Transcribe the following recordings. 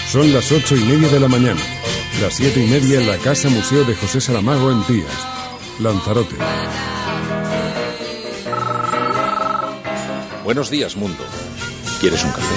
Son las 8:30 de la mañana, las 7:30 en la Casa Museo de José Saramago en Tías, Lanzarote. Buenos días, mundo. ¿Quieres un café?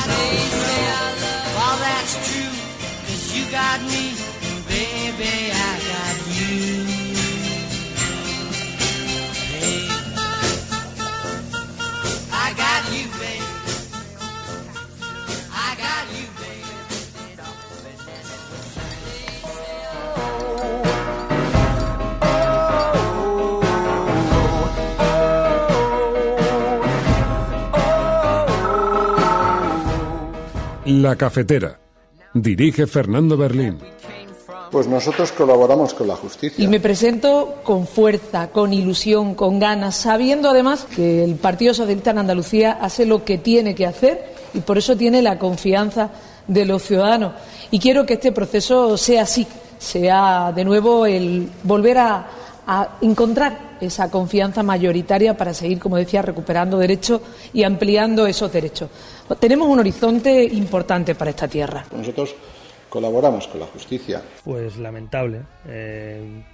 La Cafetera. Dirige Fernando Berlín. Pues nosotros colaboramos con la justicia. Y me presento con fuerza, con ilusión, con ganas, sabiendo además que el Partido Socialista en Andalucía hace lo que tiene que hacer y por eso tiene la confianza de los ciudadanos. Y quiero que este proceso sea así, sea de nuevo el volver a encontrar esa confianza mayoritaria para seguir, como decía, recuperando derechos y ampliando esos derechos. Tenemos un horizonte importante para esta tierra. Nosotros colaboramos con la justicia. Pues lamentable,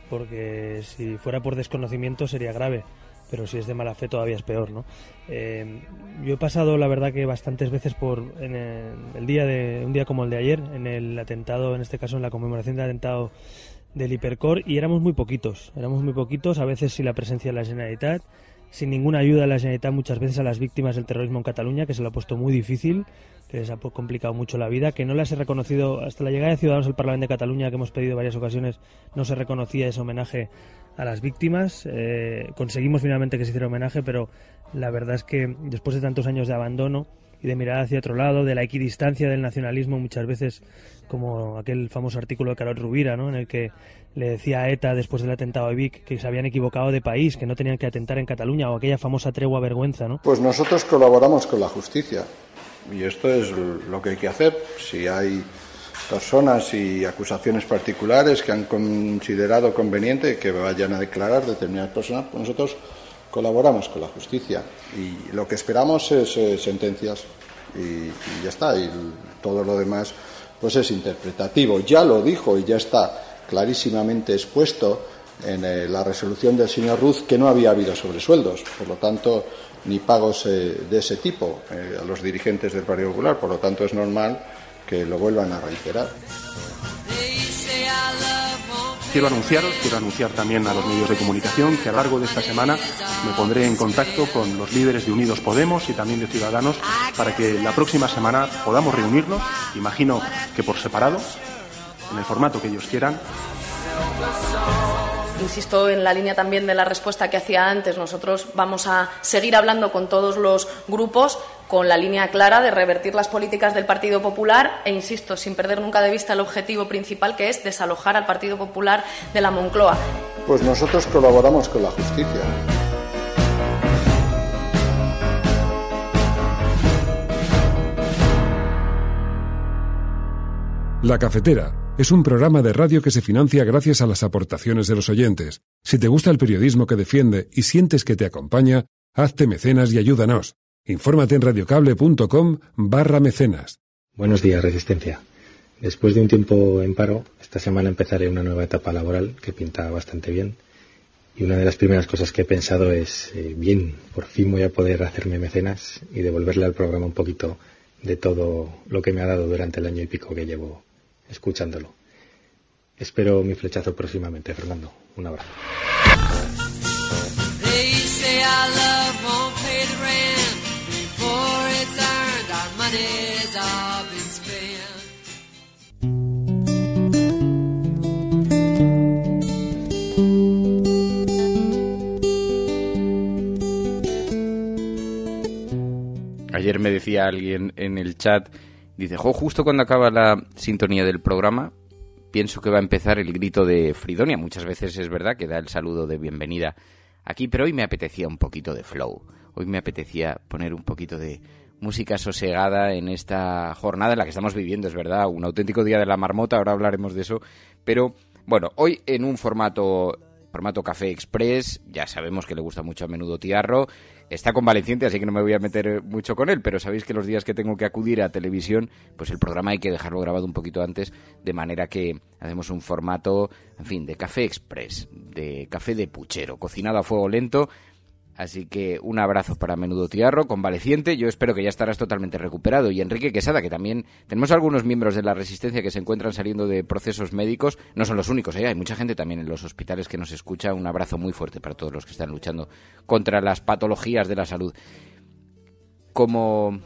porque si fuera por desconocimiento sería grave, pero si es de mala fe todavía es peor, ¿no? Yo he pasado, la verdad, que bastantes veces un día como el de ayer, en el atentado, en este caso en la conmemoración del atentado del Hipercor, y éramos muy poquitos, a veces sin la presencia de la Generalitat, sin ninguna ayuda de la Generalitat muchas veces a las víctimas del terrorismo en Cataluña, que se lo ha puesto muy difícil, que les ha complicado mucho la vida, que no les he reconocido, hasta la llegada de Ciudadanos al Parlamento de Cataluña, que hemos pedido varias ocasiones, no se reconocía ese homenaje a las víctimas. Conseguimos finalmente que se hiciera homenaje, pero la verdad es que después de tantos años de abandono y de mirar hacia otro lado, de la equidistancia del nacionalismo muchas veces, como aquel famoso artículo de Carol Rubira, ¿no?, en el que le decía a ETA después del atentado a Vic que se habían equivocado de país, que no tenían que atentar en Cataluña, o aquella famosa tregua vergüenza, ¿no? Pues nosotros colaboramos con la justicia y esto es lo que hay que hacer. Si hay personas y acusaciones particulares que han considerado conveniente que vayan a declarar determinadas personas, pues nosotros colaboramos con la justicia y lo que esperamos es sentencias y ya está, y todo lo demás pues es interpretativo. Ya lo dijo y ya está clarísimamente expuesto en la resolución del señor Ruz que no había habido sobresueldos, por lo tanto ni pagos de ese tipo a los dirigentes del Partido Popular, por lo tanto es normal que lo vuelvan a reiterar. Quiero anunciar también a los medios de comunicación que a lo largo de esta semana me pondré en contacto con los líderes de Unidos Podemos y también de Ciudadanos para que la próxima semana podamos reunirnos, imagino que por separado, en el formato que ellos quieran. Insisto en la línea también de la respuesta que hacía antes. Nosotros vamos a seguir hablando con todos los grupos con la línea clara de revertir las políticas del Partido Popular e, insisto, sin perder nunca de vista el objetivo principal, que es desalojar al Partido Popular de la Moncloa. Pues nosotros colaboramos con la justicia. La Cafetera es un programa de radio que se financia gracias a las aportaciones de los oyentes. Si te gusta el periodismo que defiende y sientes que te acompaña, hazte mecenas y ayúdanos. Infórmate en radiocable.com/mecenas. Buenos días, Resistencia. Después de un tiempo en paro, esta semana empezaré una nueva etapa laboral que pinta bastante bien. Y una de las primeras cosas que he pensado es, bien, por fin voy a poder hacerme mecenas y devolverle al programa un poquito de todo lo que me ha dado durante el año y pico que llevo escuchándolo. Espero mi flechazo próximamente, Fernando. Un abrazo. Ayer me decía alguien en el chat, dice, justo cuando acaba la sintonía del programa, pienso que va a empezar el grito de Fridonia. Muchas veces es verdad que da el saludo de bienvenida aquí, pero hoy me apetecía un poquito de flow. Hoy me apetecía poner un poquito de música sosegada en esta jornada en la que estamos viviendo, es verdad, un auténtico día de la marmota, ahora hablaremos de eso, pero bueno, hoy en un formato Café Express, ya sabemos que le gusta mucho a Menudo Tiarro, está convaleciente, así que no me voy a meter mucho con él, pero sabéis que los días que tengo que acudir a televisión, pues el programa hay que dejarlo grabado un poquito antes, de manera que hacemos un formato, en fin, de café express, de café de puchero, cocinado a fuego lento. Así que un abrazo para Menudo Tiarro, convaleciente. Yo espero que ya estarás totalmente recuperado. Y Enrique Quesada, que también tenemos algunos miembros de la Resistencia que se encuentran saliendo de procesos médicos. No son los únicos, hay mucha gente también en los hospitales que nos escucha. Un abrazo muy fuerte para todos los que están luchando contra las patologías de la salud. Como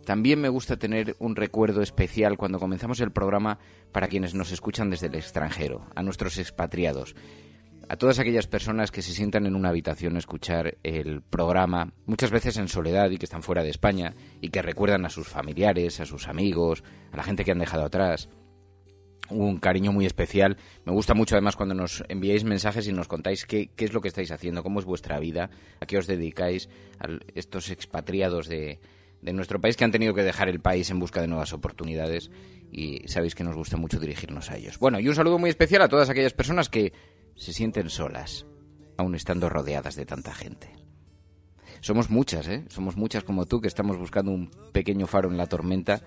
también me gusta tener un recuerdo especial cuando comenzamos el programa para quienes nos escuchan desde el extranjero, a nuestros expatriados. A todas aquellas personas que se sientan en una habitación a escuchar el programa, muchas veces en soledad y que están fuera de España, y que recuerdan a sus familiares, a sus amigos, a la gente que han dejado atrás. Un cariño muy especial. Me gusta mucho además cuando nos enviáis mensajes y nos contáis qué es lo que estáis haciendo, cómo es vuestra vida, a qué os dedicáis, a estos expatriados de nuestro país que han tenido que dejar el país en busca de nuevas oportunidades, y sabéis que nos gusta mucho dirigirnos a ellos. Bueno, y un saludo muy especial a todas aquellas personas que se sienten solas, aun estando rodeadas de tanta gente. Somos muchas, somos muchas como tú que estamos buscando un pequeño faro en la tormenta,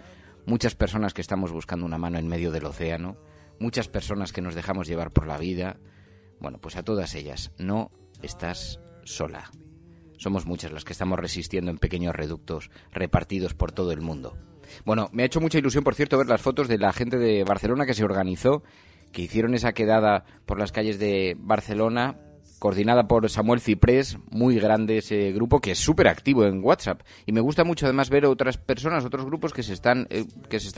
muchas personas que estamos buscando una mano en medio del océano, muchas personas que nos dejamos llevar por la vida. Bueno, pues a todas ellas, no estás sola. Somos muchas las que estamos resistiendo en pequeños reductos repartidos por todo el mundo. Bueno, me ha hecho mucha ilusión, por cierto, ver las fotos de la gente de Barcelona que se organizó, que hicieron esa quedada por las calles de Barcelona, coordinada por Samuel Ciprés, muy grande ese grupo, que es súper activo en WhatsApp. Y me gusta mucho además ver otras personas, otros grupos que se están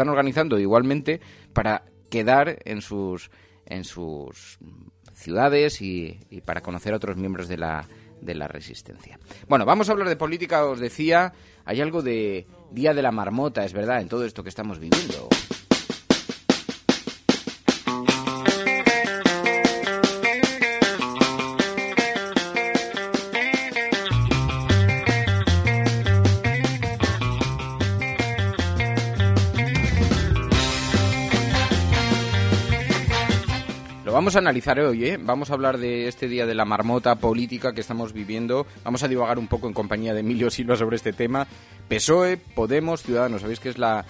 organizando igualmente para quedar en sus ciudades y para conocer a otros miembros de la Resistencia. Bueno, vamos a hablar de política, os decía, hay algo de Día de la Marmota, es verdad, en todo esto que estamos viviendo. Vamos a analizar hoy, vamos a hablar de este Día de la Marmota política que estamos viviendo. Vamos a divagar un poco en compañía de Emilio Silva sobre este tema. PSOE, Podemos, Ciudadanos. Sabéis que es la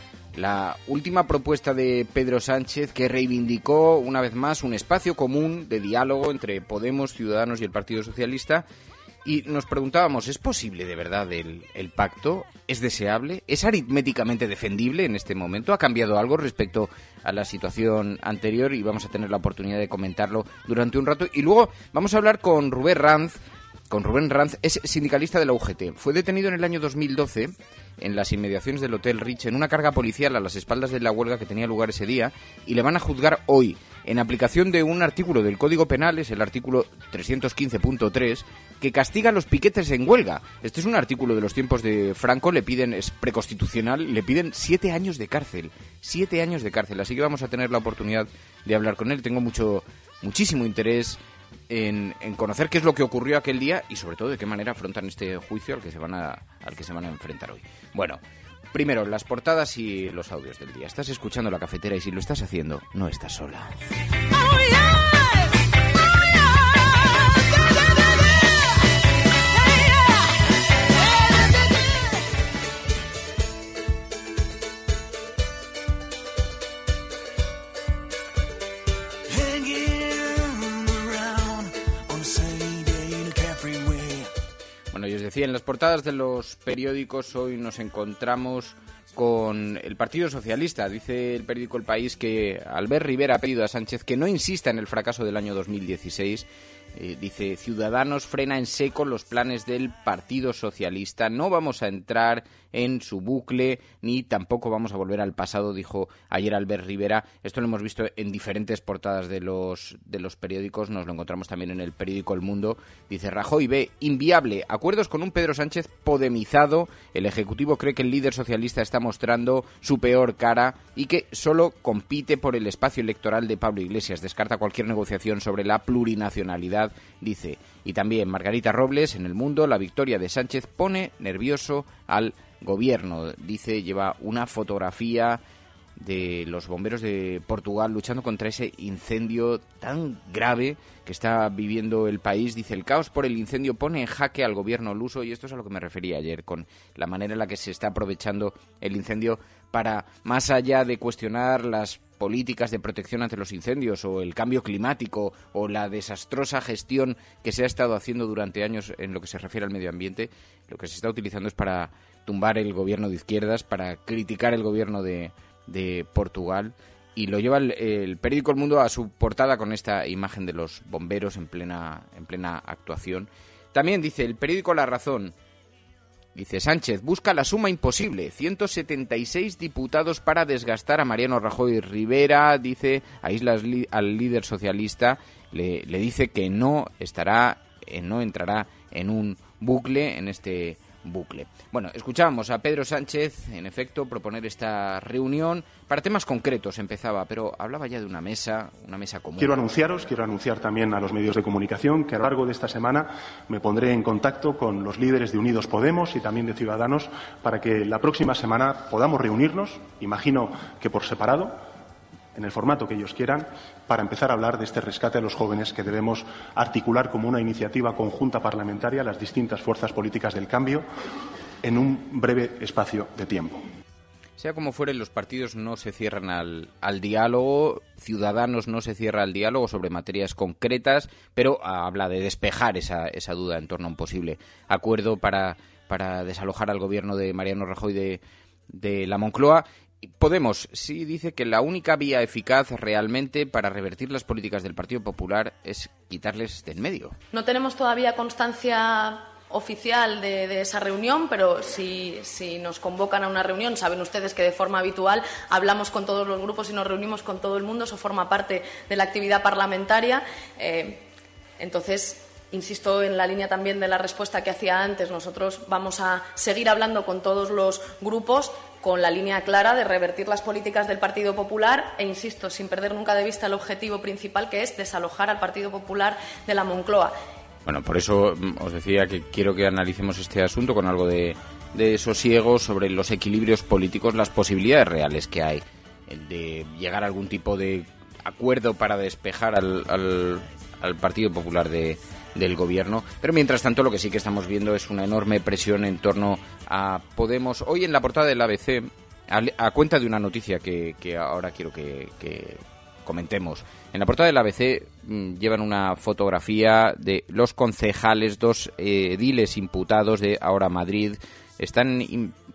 última propuesta de Pedro Sánchez, que reivindicó una vez más un espacio común de diálogo entre Podemos, Ciudadanos y el Partido Socialista. Y nos preguntábamos, ¿es posible de verdad el pacto? ¿Es deseable? ¿Es aritméticamente defendible en este momento? ¿Ha cambiado algo respecto a la situación anterior? Y vamos a tener la oportunidad de comentarlo durante un rato. Y luego vamos a hablar con Rubén Ranz. Rubén Ranz es sindicalista de la UGT. Fue detenido en el año 2012 en las inmediaciones del Hotel Rich en una carga policial a las espaldas de la huelga que tenía lugar ese día, y le van a juzgar hoy en aplicación de un artículo del Código Penal, es el artículo 315.3, que castiga los piquetes en huelga. Este es un artículo de los tiempos de Franco, es preconstitucional, le piden 7 años de cárcel. 7 años de cárcel, así que vamos a tener la oportunidad de hablar con él. Tengo muchísimo interés en conocer qué es lo que ocurrió aquel día y sobre todo de qué manera afrontan este juicio al que se van a enfrentar hoy. Bueno, primero las portadas y los audios del día. Estás escuchando La Cafetera y si lo estás haciendo, no estás sola. Bueno, y os decía, en las portadas de los periódicos hoy nos encontramos con el Partido Socialista. Dice el periódico El País que Albert Rivera ha pedido a Sánchez que no insista en el fracaso del año 2016. Dice, Ciudadanos frena en seco los planes del Partido Socialista. No vamos a entrar en su bucle ni tampoco vamos a volver al pasado, dijo ayer Albert Rivera. Esto lo hemos visto en diferentes portadas de los periódicos. Nos lo encontramos también en el periódico El Mundo. Dice, Rajoy ve inviable acuerdos con un Pedro Sánchez podemizado. El Ejecutivo cree que el líder socialista está mostrando su peor cara y que solo compite por el espacio electoral de Pablo Iglesias. Descarta cualquier negociación sobre la plurinacionalidad, dice. Y también Margarita Robles, en El Mundo, la victoria de Sánchez pone nervioso al gobierno. Dice, lleva una fotografía de los bomberos de Portugal luchando contra ese incendio tan grave que está viviendo el país. Dice, el caos por el incendio pone en jaque al gobierno luso, y esto es a lo que me refería ayer, con la manera en la que se está aprovechando el incendio para, más allá de cuestionar las políticas de protección ante los incendios o el cambio climático o la desastrosa gestión que se ha estado haciendo durante años en lo que se refiere al medio ambiente, lo que se está utilizando es para tumbar el gobierno de izquierdas, para criticar el gobierno de Portugal, y lo lleva el periódico El Mundo a su portada con esta imagen de los bomberos en plena actuación. También dice el periódico La Razón, dice, Sánchez busca la suma imposible, 176 diputados para desgastar a Mariano Rajoy. Rivera, dice, aísla al líder socialista, le dice que no entrará en un bucle, en este bucle. Bueno, escuchábamos a Pedro Sánchez, en efecto, proponer esta reunión para temas concretos, empezaba, pero hablaba ya de una mesa común. Quiero anunciar también a los medios de comunicación que a lo largo de esta semana me pondré en contacto con los líderes de Unidos Podemos y también de Ciudadanos para que la próxima semana podamos reunirnos, imagino que por separado, en el formato que ellos quieran, para empezar a hablar de este rescate a los jóvenes que debemos articular como una iniciativa conjunta parlamentaria las distintas fuerzas políticas del cambio en un breve espacio de tiempo. Sea como fuere, los partidos no se cierran al diálogo, Ciudadanos no se cierra al diálogo sobre materias concretas, pero habla de despejar esa duda en torno a un posible acuerdo para desalojar al gobierno de Mariano Rajoy de la Moncloa. Podemos sí dice que la única vía eficaz realmente para revertir las políticas del Partido Popular es quitarles de en medio. No tenemos todavía constancia oficial de esa reunión, pero si nos convocan a una reunión, saben ustedes que de forma habitual hablamos con todos los grupos y nos reunimos con todo el mundo, eso forma parte de la actividad parlamentaria. Entonces, insisto en la línea también de la respuesta que hacía antes, nosotros vamos a seguir hablando con todos los grupos con la línea clara de revertir las políticas del Partido Popular e, insisto, sin perder nunca de vista el objetivo principal, que es desalojar al Partido Popular de la Moncloa. Bueno, por eso os decía que quiero que analicemos este asunto con algo de sosiego sobre los equilibrios políticos, las posibilidades reales que hay de llegar a algún tipo de acuerdo para despejar al Partido Popular del gobierno, pero mientras tanto lo que sí que estamos viendo es una enorme presión en torno a Podemos. Hoy en la portada del ABC, a cuenta de una noticia que ahora quiero que comentemos, en la portada del ABC llevan una fotografía de los concejales, dos ediles imputados de Ahora Madrid, están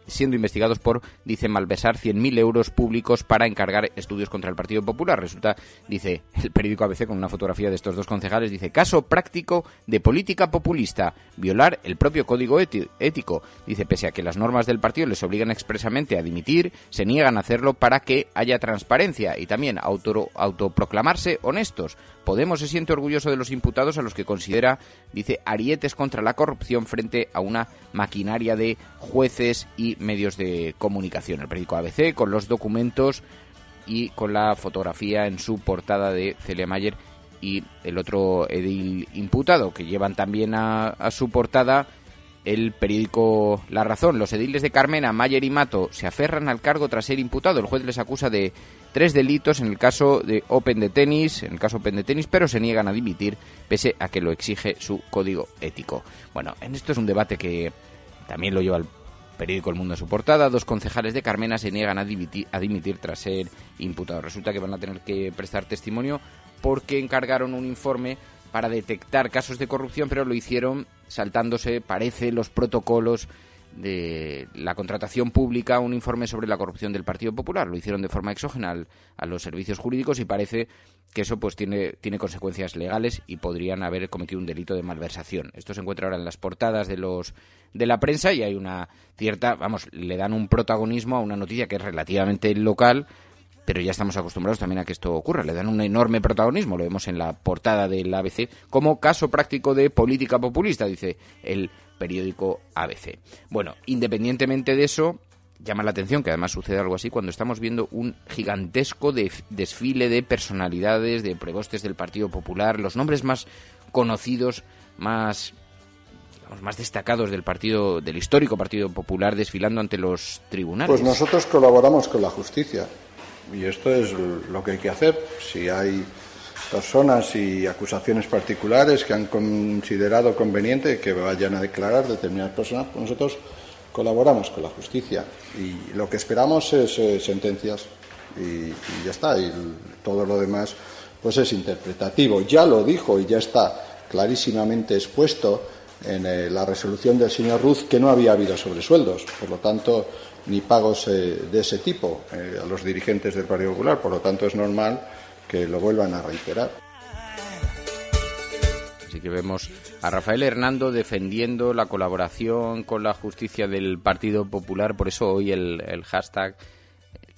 siendo investigados por, dice, malversar 100.000 euros públicos para encargar estudios contra el Partido Popular. Resulta, dice el periódico ABC con una fotografía de estos dos concejales, dice, caso práctico de política populista, violar el propio código ético. Dice, pese a que las normas del partido les obligan expresamente a dimitir, se niegan a hacerlo para que haya transparencia y también autoproclamarse honestos. Podemos se siente orgulloso de los imputados a los que considera, dice, arietes contra la corrupción frente a una maquinaria de jueces y medios de comunicación. El periódico ABC con los documentos y con la fotografía en su portada de Celia Mayer y el otro edil imputado, que llevan también a su portada el periódico La Razón. Los ediles de Carmena, Mayer y Mato se aferran al cargo tras ser imputado. El juez les acusa de 3 delitos en el caso Open de Tenis, pero se niegan a dimitir pese a que lo exige su código ético. Bueno, en esto es un debate que también lo lleva el periódico El Mundo en su portada. 2 concejales de Carmena se niegan a dimitir tras ser imputados. Resulta que van a tener que prestar testimonio porque encargaron un informe para detectar casos de corrupción, pero lo hicieron saltándose, parece, los protocolos de la contratación pública, un informe sobre la corrupción del Partido Popular. Lo hicieron de forma exógena a los servicios jurídicos y parece que eso pues tiene consecuencias legales y podrían haber cometido un delito de malversación. Esto se encuentra ahora en las portadas de la prensa y hay una cierta, le dan un protagonismo a una noticia que es relativamente local, pero ya estamos acostumbrados también a que esto ocurra. Le dan un enorme protagonismo, lo vemos en la portada del ABC, como caso práctico de política populista, dice el periódico ABC. Bueno, independientemente de eso, llama la atención que además sucede algo así cuando estamos viendo un gigantesco desfile de personalidades, de prebostes del Partido Popular, los nombres más conocidos, más destacados del histórico Partido Popular desfilando ante los tribunales. Pues nosotros colaboramos con la justicia y esto es lo que hay que hacer. Si hay personas y acusaciones particulares que han considerado conveniente que vayan a declarar determinadas personas, pues nosotros colaboramos con la justicia y lo que esperamos es sentencias y ya está, y todo lo demás pues es interpretativo. Ya lo dijo y ya está clarísimamente expuesto en la resolución del señor Ruz que no había habido sobresueldos, por lo tanto ni pagos de ese tipo a los dirigentes del Partido Popular, por lo tanto es normal que lo vuelvan a reiterar. Así que vemos a Rafael Hernando defendiendo la colaboración con la justicia del Partido Popular. Por eso hoy el hashtag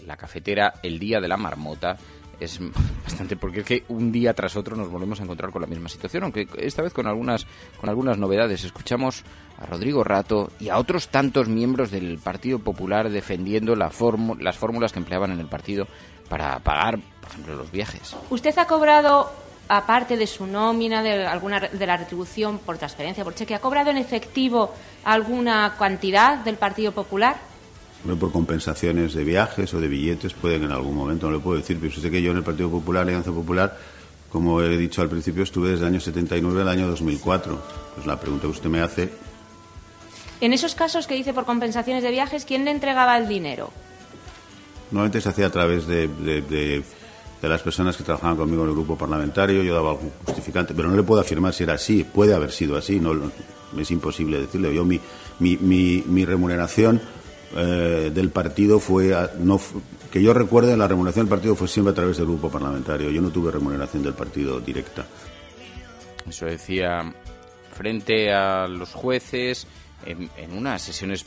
La Cafetera, el Día de la Marmota, es bastante, porque es que un día tras otro nos volvemos a encontrar con la misma situación, aunque esta vez con algunas novedades. Escuchamos a Rodrigo Rato y a otros tantos miembros del Partido Popular defendiendo las fórmulas que empleaban en el partido para pagar, por ejemplo, los viajes. ¿Usted ha cobrado, aparte de su nómina, de la retribución por transferencia, por cheque, ha cobrado en efectivo alguna cantidad del Partido Popular? Por compensaciones de viajes o de billetes pueden en algún momento, no le puedo decir, pero usted que yo en el Partido Popular, Alianza Popular, como he dicho al principio, estuve desde el año 79 al año 2004. Pues la pregunta que usted me hace... En esos casos que dice por compensaciones de viajes, ¿quién le entregaba el dinero? Normalmente se hacía a través de las personas que trabajaban conmigo en el grupo parlamentario. Yo daba algún justificante, pero no le puedo afirmar si era así. Puede haber sido así, no es imposible decirle. Yo mi remuneración del partido que yo recuerde, la remuneración del partido fue siempre a través del grupo parlamentario. Yo no tuve remuneración del partido directa. Eso decía frente a los jueces en unas sesiones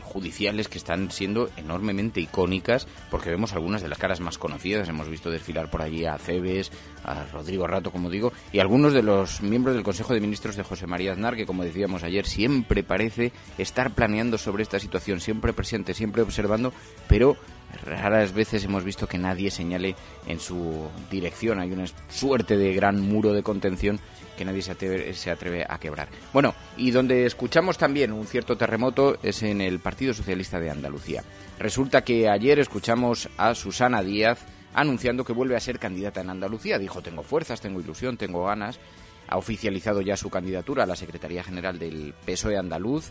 judiciales que están siendo enormemente icónicas, porque vemos algunas de las caras más conocidas. Hemos visto desfilar por allí a Cebes, a Rodrigo Rato, como digo, y algunos de los miembros del Consejo de Ministros de José María Aznar, que, como decíamos ayer, siempre parece estar planeando sobre esta situación, siempre presente, siempre observando, pero raras veces hemos visto que nadie señale en su dirección. Hay una suerte de gran muro de contención que nadie se atreve a quebrar. Bueno, y donde escuchamos también un cierto terremoto es en el Partido Socialista de Andalucía. Resulta que ayer escuchamos a Susana Díaz anunciando que vuelve a ser candidata en Andalucía. Dijo: tengo fuerzas, tengo ilusión, tengo ganas. Ha oficializado ya su candidatura a la Secretaría General del PSOE andaluz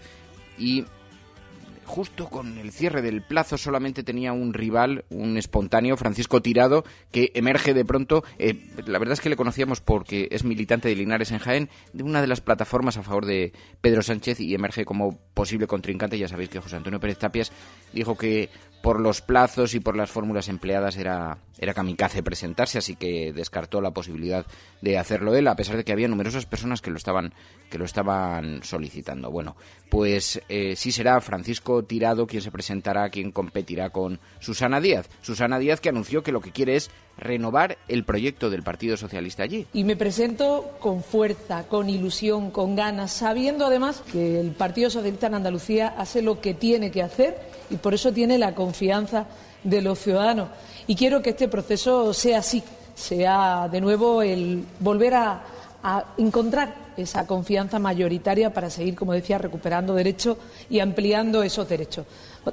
y justo con el cierre del plazo solamente tenía un rival, un espontáneo, Francisco Tirado, que emerge de pronto. La verdad es que le conocíamos porque es militante de Linares en Jaén, de una de las plataformas a favor de Pedro Sánchez, y emerge como posible contrincante. Ya sabéis que José Antonio Pérez Tapias dijo que por los plazos y por las fórmulas empleadas era kamikaze presentarse, así que descartó la posibilidad de hacerlo él, a pesar de que había numerosas personas que lo estaban solicitando. Bueno, pues sí será Francisco Tirado quien se presentará, quien competirá con Susana Díaz. Susana Díaz, que anunció que lo que quiere es renovar el proyecto del Partido Socialista allí. Y me presento con fuerza, con ilusión, con ganas, sabiendo además que el Partido Socialista en Andalucía hace lo que tiene que hacer y por eso tiene la confianza de los ciudadanos. Y quiero que este proceso sea así, sea de nuevo el volver a encontrar esa confianza mayoritaria para seguir, como decía, recuperando derechos y ampliando esos derechos.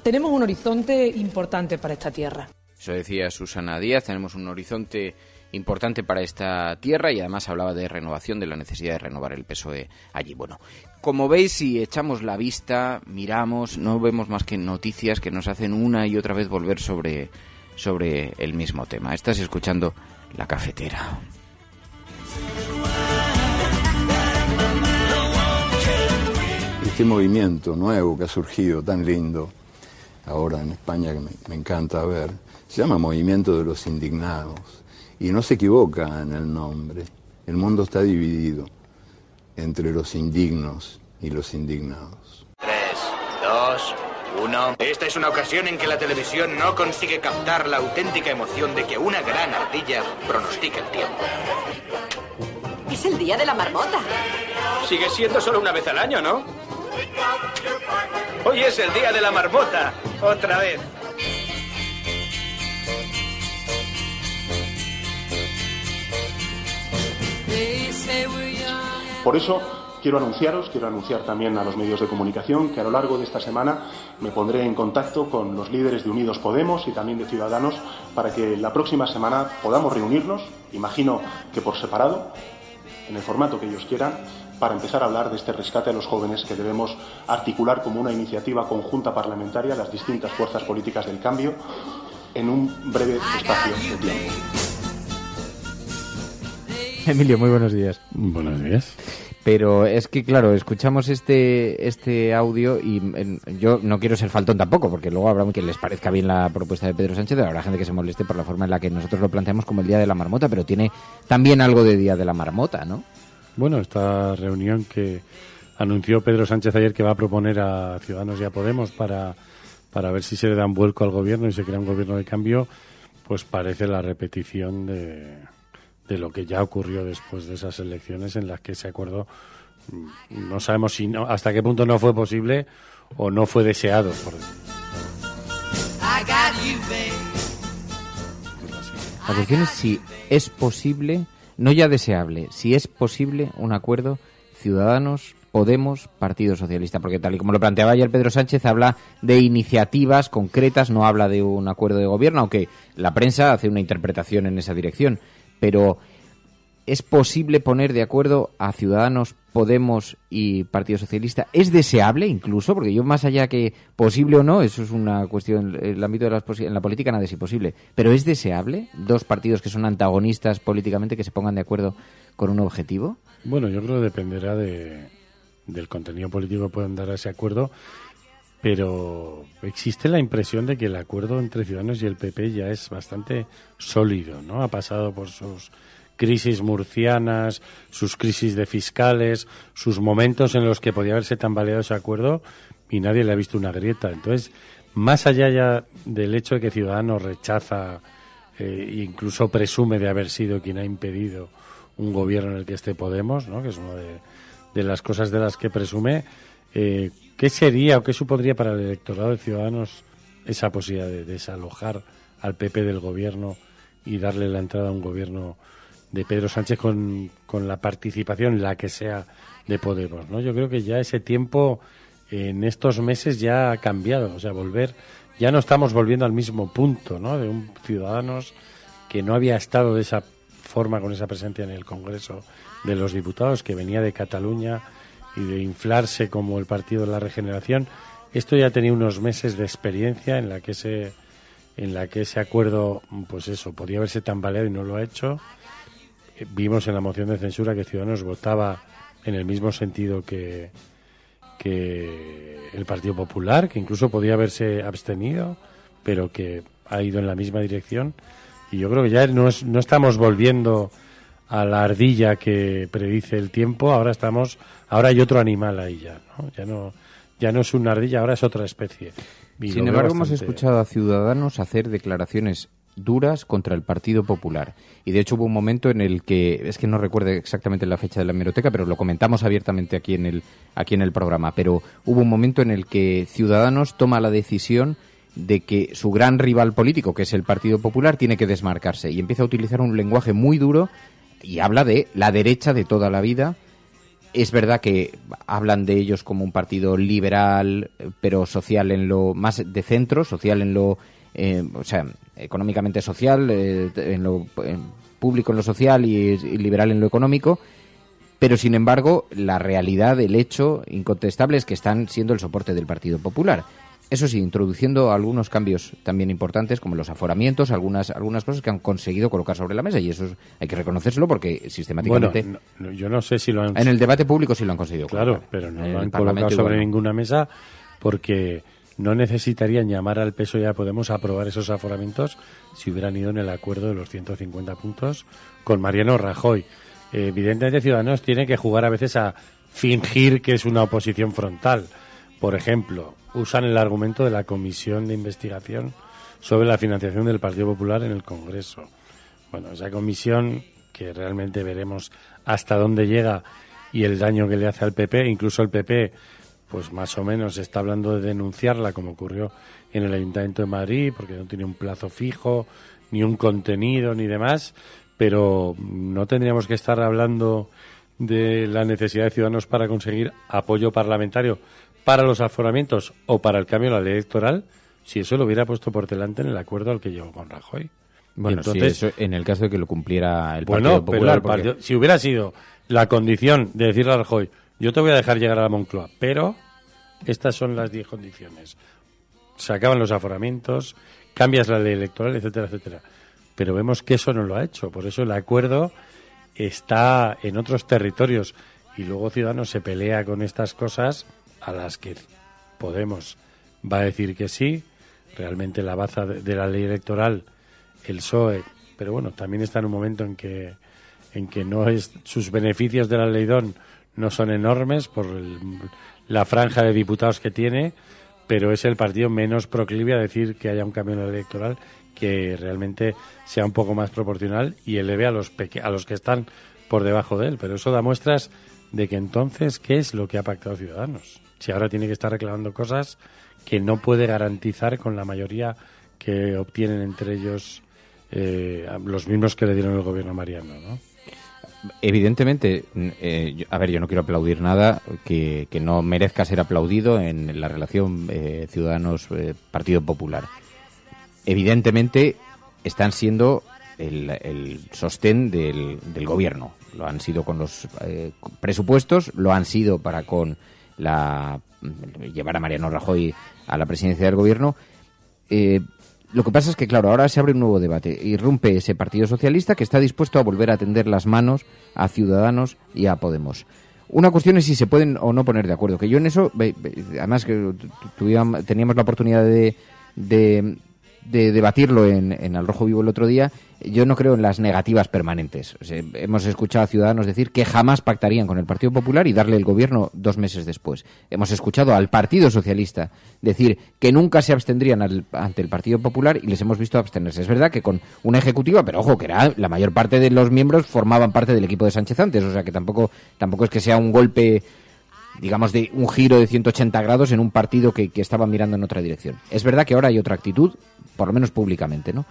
Tenemos un horizonte importante para esta tierra. Eso decía Susana Díaz, tenemos un horizonte importante para esta tierra, y además hablaba de renovación, de la necesidad de renovar el PSOE allí. Bueno, como veis, si echamos la vista, miramos, no vemos más que noticias que nos hacen una y otra vez volver sobre el mismo tema. Estás escuchando La Cafetera. Este movimiento nuevo que ha surgido tan lindo ahora en España, que me encanta ver, se llama Movimiento de los Indignados, y no se equivoca en el nombre. El mundo está dividido entre los indignos y los indignados. 3, 2, 1. Esta es una ocasión en que la televisión no consigue captar la auténtica emoción de que una gran ardilla pronostica el tiempo. Es el día de la marmota. Sigue siendo solo una vez al año, ¿no? Hoy es el día de la marmota, otra vez. Por eso quiero anunciar también a los medios de comunicación que a lo largo de esta semana me pondré en contacto con los líderes de Unidos Podemos y también de Ciudadanos para que la próxima semana podamos reunirnos, imagino que por separado, en el formato que ellos quieran, para empezar a hablar de este rescate a los jóvenes que debemos articular como una iniciativa conjunta parlamentaria las distintas fuerzas políticas del cambio en un breve espacio de tiempo. Emilio, muy buenos días. Buenos días. Pero es que, claro, escuchamos este audio y yo no quiero ser faltón tampoco, porque luego habrá que les parezca bien la propuesta de Pedro Sánchez, habrá gente que se moleste por la forma en la que nosotros lo planteamos como el Día de la Marmota, pero tiene también algo de Día de la Marmota, ¿no? Bueno, esta reunión que anunció Pedro Sánchez ayer que va a proponer a Ciudadanos y a Podemos para ver si se le da un vuelco al gobierno y se crea un gobierno de cambio, pues parece la repetición de lo que ya ocurrió después de esas elecciones en las que ese acuerdo no sabemos hasta qué punto no fue posible o no fue deseado. La cuestión es si es posible, no ya deseable, si es posible un acuerdo Ciudadanos, Podemos, Partido Socialista, porque tal y como lo planteaba ayer Pedro Sánchez, habla de iniciativas concretas, no habla de un acuerdo de gobierno, aunque la prensa hace una interpretación en esa dirección. Pero ¿es posible poner de acuerdo a Ciudadanos, Podemos y Partido Socialista? ¿Es deseable incluso? Porque yo, más allá que posible o no, eso es una cuestión, en el ámbito de en la política nada es imposible. ¿Pero es deseable dos partidos que son antagonistas políticamente que se pongan de acuerdo con un objetivo? Bueno, yo creo que dependerá del contenido político que puedan dar a ese acuerdo, pero existe la impresión de que el acuerdo entre Ciudadanos y el PP ya es bastante sólido, ¿no? Ha pasado por sus crisis murcianas, sus crisis de fiscales, sus momentos en los que podía haberse tambaleado ese acuerdo y nadie le ha visto una grieta. Entonces, más allá ya del hecho de que Ciudadanos rechaza e incluso presume de haber sido quien ha impedido un gobierno en el que esté Podemos, ¿no? Que es una de las cosas de las que presume, ¿qué sería o qué supondría para el electorado de Ciudadanos esa posibilidad de desalojar al PP del gobierno y darle la entrada a un gobierno de Pedro Sánchez con la participación, la que sea, de Podemos, ¿no? Yo creo que ya ese tiempo en estos meses ya ha cambiado, o sea, ya no estamos volviendo al mismo punto, ¿no? De un Ciudadanos que no había estado de esa forma, con esa presencia en el Congreso de los Diputados, que venía de Cataluña y de inflarse como el Partido de la Regeneración. Esto ya tenía unos meses de experiencia en la que ese acuerdo, pues eso, podía haberse tambaleado y no lo ha hecho. Vimos en la moción de censura que Ciudadanos votaba en el mismo sentido que el Partido Popular, que incluso podía haberse abstenido, pero que ha ido en la misma dirección. Y yo creo que ya no estamos volviendo a la ardilla que predice el tiempo, ahora hay otro animal ahí ya, ¿no? Ya no es una ardilla, ahora es otra especie. Sin embargo, hemos escuchado a Ciudadanos hacer declaraciones duras contra el Partido Popular. Y de hecho hubo un momento en el que, es que no recuerdo exactamente la fecha de la hemeroteca, pero lo comentamos abiertamente aquí en el programa, pero hubo un momento en el que Ciudadanos toma la decisión de que su gran rival político, que es el Partido Popular, tiene que desmarcarse y empieza a utilizar un lenguaje muy duro y habla de la derecha de toda la vida. Es verdad que hablan de ellos como un partido liberal, pero social en lo más de centro, social en lo, económicamente social, en lo público en lo social y liberal en lo económico. Pero, sin embargo, la realidad, el hecho incontestable es que están siendo el soporte del Partido Popular. Eso sí, introduciendo algunos cambios también importantes, como los aforamientos, algunas cosas que han conseguido colocar sobre la mesa, y eso hay que reconocérselo porque sistemáticamente... Bueno, yo no sé si lo han... En el debate público sí lo han conseguido. Claro, pero no lo han colocado sobre ninguna mesa porque no necesitarían llamar al PSOE y a Podemos a aprobar esos aforamientos si hubieran ido en el acuerdo de los 150 puntos con Mariano Rajoy. Evidentemente, Ciudadanos tiene que jugar a veces a fingir que es una oposición frontal. Por ejemplo, usan el argumento de la comisión de investigación sobre la financiación del Partido Popular en el Congreso. Bueno, esa comisión, que realmente veremos hasta dónde llega y el daño que le hace al PP, incluso el PP, pues más o menos está hablando de denunciarla, como ocurrió en el Ayuntamiento de Madrid, porque no tiene un plazo fijo, ni un contenido, ni demás, pero no tendríamos que estar hablando de la necesidad de Ciudadanos para conseguir apoyo parlamentario para los aforamientos o para el cambio de la ley electoral, si eso lo hubiera puesto por delante en el acuerdo al que llegó con Rajoy. Bueno, entonces, sí, eso en el caso de que lo cumpliera el Partido Popular. Pero si hubiera sido la condición de decirle a Rajoy, yo te voy a dejar llegar a la Moncloa, pero estas son las 10 condiciones. Se acaban los aforamientos, cambias la ley electoral, etcétera, etcétera. Pero vemos que eso no lo ha hecho. Por eso el acuerdo está en otros territorios y luego Ciudadanos se pelea con estas cosas a las que Podemos va a decir que sí. Realmente la baza de la ley electoral, el PSOE, pero bueno, también está en un momento en que no es, sus beneficios de la Leidón no son enormes por la franja de diputados que tiene, pero es el partido menos proclive a decir que haya un cambio en la ley electoral que realmente sea un poco más proporcional y eleve a los que están por debajo de él. Pero eso da muestras de que entonces, ¿qué es lo que ha pactado Ciudadanos? Si ahora tiene que estar reclamando cosas que no puede garantizar con la mayoría que obtienen entre ellos los mismos que le dieron el gobierno a Mariano, ¿no? Evidentemente, yo no quiero aplaudir nada que no merezca ser aplaudido en la relación Ciudadanos-Partido Popular. Evidentemente, están siendo el sostén del gobierno. Lo han sido con los presupuestos, lo han sido para con llevar a Mariano Rajoy a la presidencia del gobierno. Lo que pasa es que, claro, ahora se abre un nuevo debate. Irrumpe ese Partido Socialista que está dispuesto a volver a tender las manos a Ciudadanos y a Podemos. Una cuestión es si se pueden o no poner de acuerdo. Que yo en eso, además que teníamos la oportunidad de debatirlo en Al Rojo Vivo el otro día, yo no creo en las negativas permanentes. O sea, hemos escuchado a Ciudadanos decir que jamás pactarían con el Partido Popular y darle el gobierno 2 meses después. Hemos escuchado al Partido Socialista decir que nunca se abstendrían ante el Partido Popular y les hemos visto abstenerse. Es verdad que con una ejecutiva, pero ojo, que era la mayor parte de los miembros formaban parte del equipo de Sánchez antes, o sea que tampoco es que sea un golpe, digamos, de un giro de 180 grados en un partido que estaba mirando en otra dirección. Es verdad que ahora hay otra actitud, por lo menos públicamente, ¿no?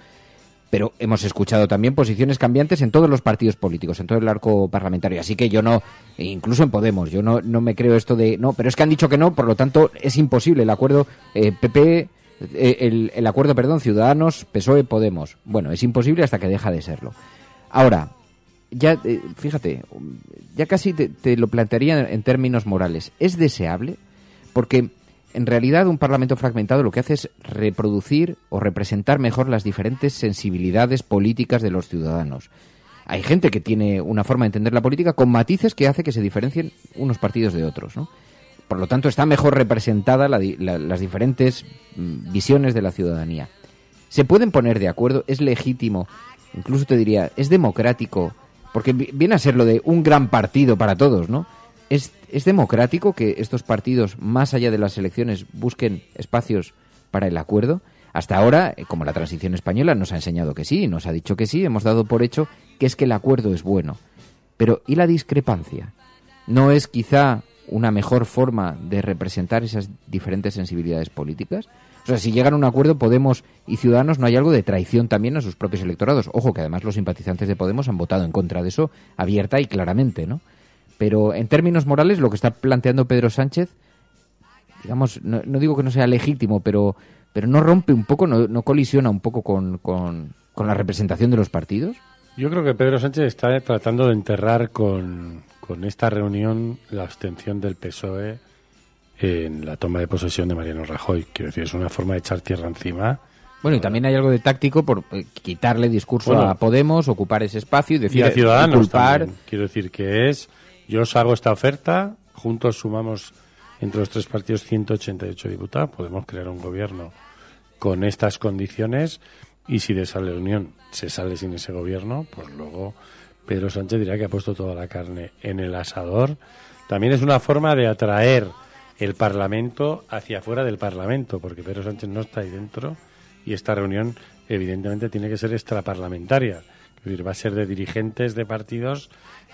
Pero hemos escuchado también posiciones cambiantes en todos los partidos políticos, en todo el arco parlamentario. Así que yo no, incluso en Podemos, yo no me creo esto de, no, pero es que han dicho que no, por lo tanto es imposible el acuerdo el acuerdo, perdón, Ciudadanos, PSOE, Podemos. Bueno, es imposible hasta que deja de serlo. Ahora, ya, fíjate, ya casi te lo plantearía en términos morales. ¿Es deseable? Porque en realidad un parlamento fragmentado lo que hace es reproducir o representar mejor las diferentes sensibilidades políticas de los ciudadanos. Hay gente que tiene una forma de entender la política con matices que hace que se diferencien unos partidos de otros, ¿no? Por lo tanto, está mejor representada las diferentes visiones de la ciudadanía. ¿Se pueden poner de acuerdo? ¿Es legítimo? Incluso te diría, ¿es democrático? Porque viene a ser lo de un gran partido para todos, ¿no? ¿Es democrático que estos partidos, más allá de las elecciones, busquen espacios para el acuerdo? Hasta ahora, como la transición española nos ha enseñado que sí, nos ha dicho que sí, hemos dado por hecho que es que el acuerdo es bueno. Pero, ¿y la discrepancia? ¿No es quizá una mejor forma de representar esas diferentes sensibilidades políticas? O sea, si llegan a un acuerdo Podemos y Ciudadanos, ¿no hay algo de traición también a sus propios electorados? Ojo, que además los simpatizantes de Podemos han votado en contra de eso abierta y claramente, ¿no? Pero en términos morales, lo que está planteando Pedro Sánchez, digamos, no digo que no sea legítimo, pero no rompe un poco, no colisiona un poco con la representación de los partidos. Yo creo que Pedro Sánchez está tratando de enterrar con esta reunión la abstención del PSOE en la toma de posesión de Mariano Rajoy. Quiero decir, es una forma de echar tierra encima. Bueno, y también hay algo de táctico por quitarle discurso a Podemos, ocupar ese espacio y decir, y a Ciudadanos también. Quiero decir que yo os hago esta oferta, juntos sumamos entre los 3 partidos 188 diputados, podemos crear un gobierno con estas condiciones y si de esa reunión se sale sin ese gobierno, pues luego Pedro Sánchez dirá que ha puesto toda la carne en el asador. También es una forma de atraer el Parlamento hacia afuera del Parlamento, porque Pedro Sánchez no está ahí dentro y esta reunión evidentemente tiene que ser extraparlamentaria. Es decir, va a ser de dirigentes de partidos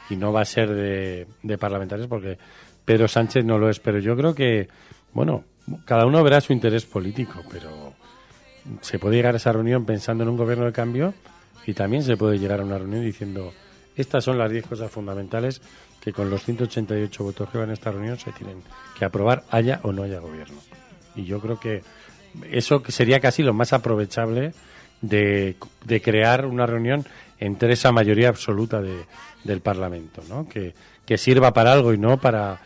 y no va a ser de parlamentarios porque Pedro Sánchez no lo es. Pero yo creo que, bueno, cada uno verá su interés político, pero se puede llegar a esa reunión pensando en un gobierno de cambio y también se puede llegar a una reunión diciendo estas son las 10 cosas fundamentales que con los 188 votos que van a esta reunión se tienen que aprobar, haya o no haya gobierno. Y yo creo que eso sería casi lo más aprovechable de crear una reunión entre esa mayoría absoluta del Parlamento, ¿no? Que sirva para algo y no para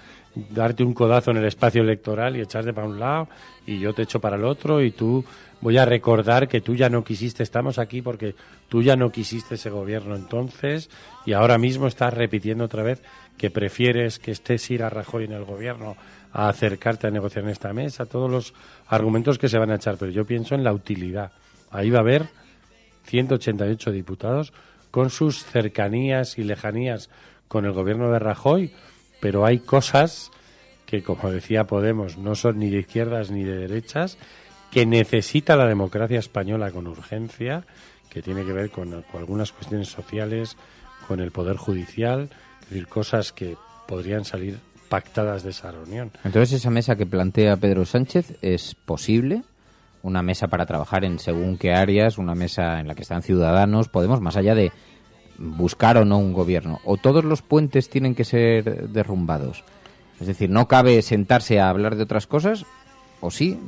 darte un codazo en el espacio electoral y echarte para un lado y yo te echo para el otro y tú voy a recordar que tú ya no quisiste, estamos aquí porque tú ya no quisiste ese gobierno entonces y ahora mismo estás repitiendo otra vez que prefieres que estés ir a Rajoy en el gobierno a acercarte a negociar en esta mesa, todos los argumentos que se van a echar, pero yo pienso en la utilidad. Ahí va a haber 188 diputados con sus cercanías y lejanías con el gobierno de Rajoy, pero hay cosas que, como decía Podemos, no son ni de izquierdas ni de derechas, que necesita la democracia española con urgencia, que tiene que ver con algunas cuestiones sociales, con el poder judicial, es decir, cosas que podrían salir pactadas de esa reunión. Entonces, esa mesa que plantea Pedro Sánchez es posible, una mesa para trabajar en según qué áreas, una mesa en la que están Ciudadanos, Podemos, más allá de buscar o no un gobierno, o todos los puentes tienen que ser derrumbados. Es decir, no cabe sentarse a hablar de otras cosas, o sí,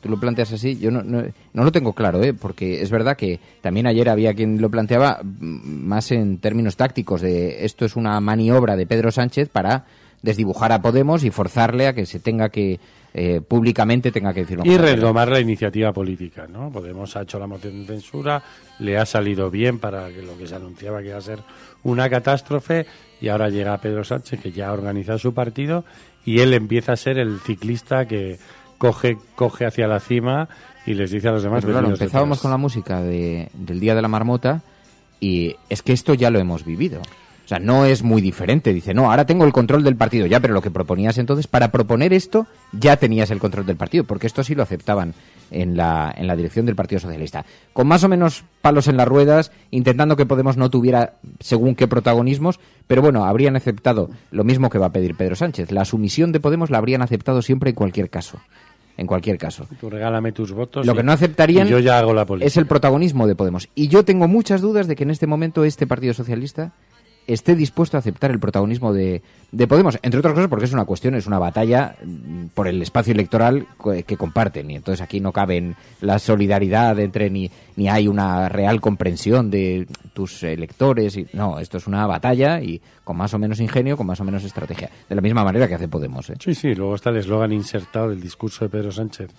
tú lo planteas así, yo no lo tengo claro, porque es verdad que también ayer había quien lo planteaba más en términos tácticos, de esto es una maniobra de Pedro Sánchez para desdibujar a Podemos y forzarle a que se tenga que públicamente tenga que decirlo. Y retomar la iniciativa política, ¿no? Podemos ha hecho la moción de censura, le ha salido bien para que lo que se anunciaba que iba a ser una catástrofe y ahora llega Pedro Sánchez, que ya ha organizado su partido y él empieza a ser el ciclista que coge hacia la cima y les dice a los demás... Pero claro, empezábamos con la música del Día de la Marmota y es que esto ya lo hemos vivido. O sea, no es muy diferente. Dice, no, ahora tengo el control del partido ya, pero lo que proponías entonces, para proponer esto, ya tenías el control del partido, porque esto sí lo aceptaban en la dirección del Partido Socialista. Con más o menos palos en las ruedas, intentando que Podemos no tuviera según qué protagonismos, pero bueno, habrían aceptado lo mismo que va a pedir Pedro Sánchez. La sumisión de Podemos la habrían aceptado siempre en cualquier caso. En cualquier caso. Tú regálame tus votos. Lo que no aceptarían yo ya hago la política. Es el protagonismo de Podemos. Y yo tengo muchas dudas de que en este momento este Partido Socialista esté dispuesto a aceptar el protagonismo de Podemos, entre otras cosas porque es una cuestión, es una batalla por el espacio electoral que comparten, y entonces aquí no caben la solidaridad entre ni hay una real comprensión de tus electores, no, esto es una batalla y con más o menos ingenio, con más o menos estrategia, de la misma manera que hace Podemos. Sí, luego está el eslogan insertado del discurso de Pedro Sánchez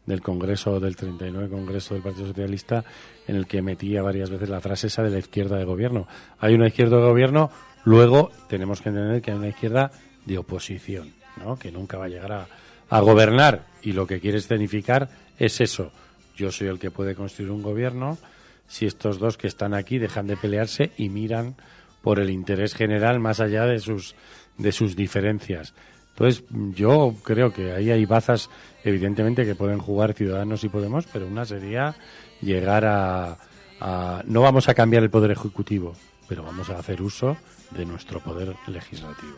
del Congreso, del 39 Congreso del Partido Socialista, en el que metía varias veces la frase esa de la izquierda de gobierno. Hay una izquierda de gobierno, luego tenemos que entender que hay una izquierda de oposición, ¿no? Que nunca va a llegar a gobernar, y lo que quiere escenificar es eso. Yo soy el que puede construir un gobierno si estos dos que están aquí dejan de pelearse y miran por el interés general más allá de sus diferencias. Entonces, yo creo que ahí hay bazas, evidentemente, que pueden jugar Ciudadanos y Podemos, pero una sería llegar a no vamos a cambiar el poder ejecutivo, pero vamos a hacer uso de nuestro poder legislativo.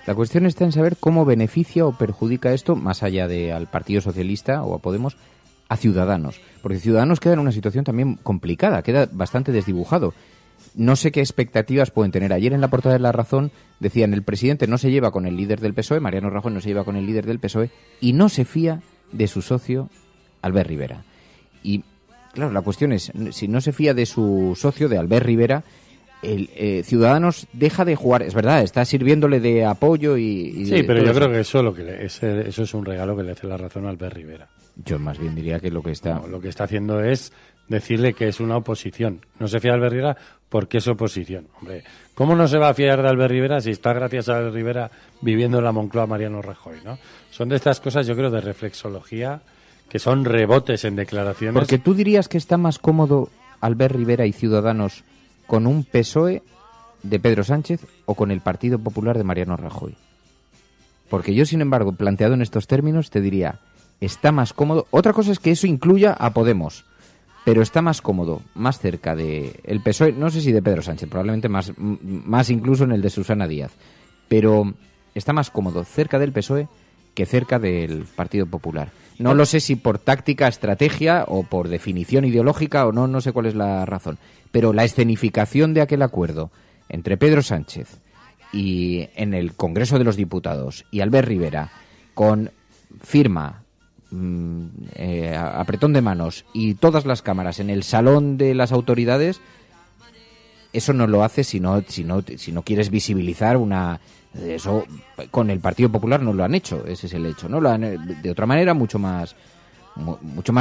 La cuestión está en saber cómo beneficia o perjudica esto, más allá de al Partido Socialista o a Podemos, a Ciudadanos. Porque Ciudadanos queda en una situación también complicada, queda bastante desdibujado. No sé qué expectativas pueden tener. Ayer en la portada de La Razón decían, el presidente no se lleva con el líder del PSOE, Mariano Rajoy no se lleva con el líder del PSOE, y no se fía de su socio, Albert Rivera. Y, claro, la cuestión es, si no se fía de su socio, de Albert Rivera, Ciudadanos deja de jugar. Es verdad, está sirviéndole de apoyo y sí, pero yo creo que eso es un regalo que le hace La Razón a Albert Rivera. Yo más bien diría que lo que está haciendo es decirle que es una oposición. No se fía de Albert Rivera porque es oposición. Hombre, ¿cómo no se va a fiar de Albert Rivera si está gracias a Albert Rivera viviendo en la Moncloa Mariano Rajoy, ¿no? Son de estas cosas, yo creo, de reflexología, que son rebotes en declaraciones. Porque tú dirías que está más cómodo Albert Rivera y Ciudadanos con un PSOE de Pedro Sánchez o con el Partido Popular de Mariano Rajoy. Porque yo, sin embargo, planteado en estos términos, te diría, está más cómodo. Otra cosa es que eso incluya a Podemos, pero está más cómodo, más cerca de el PSOE, no sé si de Pedro Sánchez, probablemente más incluso en el de Susana Díaz, pero está más cómodo cerca del PSOE que cerca del Partido Popular. No lo sé si por táctica, estrategia o por definición ideológica o no sé cuál es la razón, pero la escenificación de aquel acuerdo entre Pedro Sánchez y en el Congreso de los Diputados y Albert Rivera con firma, apretón de manos y todas las cámaras en el salón de las autoridades, eso no lo hace si no quieres visibilizar eso con el Partido Popular no lo han hecho, ese es el hecho, ¿no? Lo han de otra manera mucho más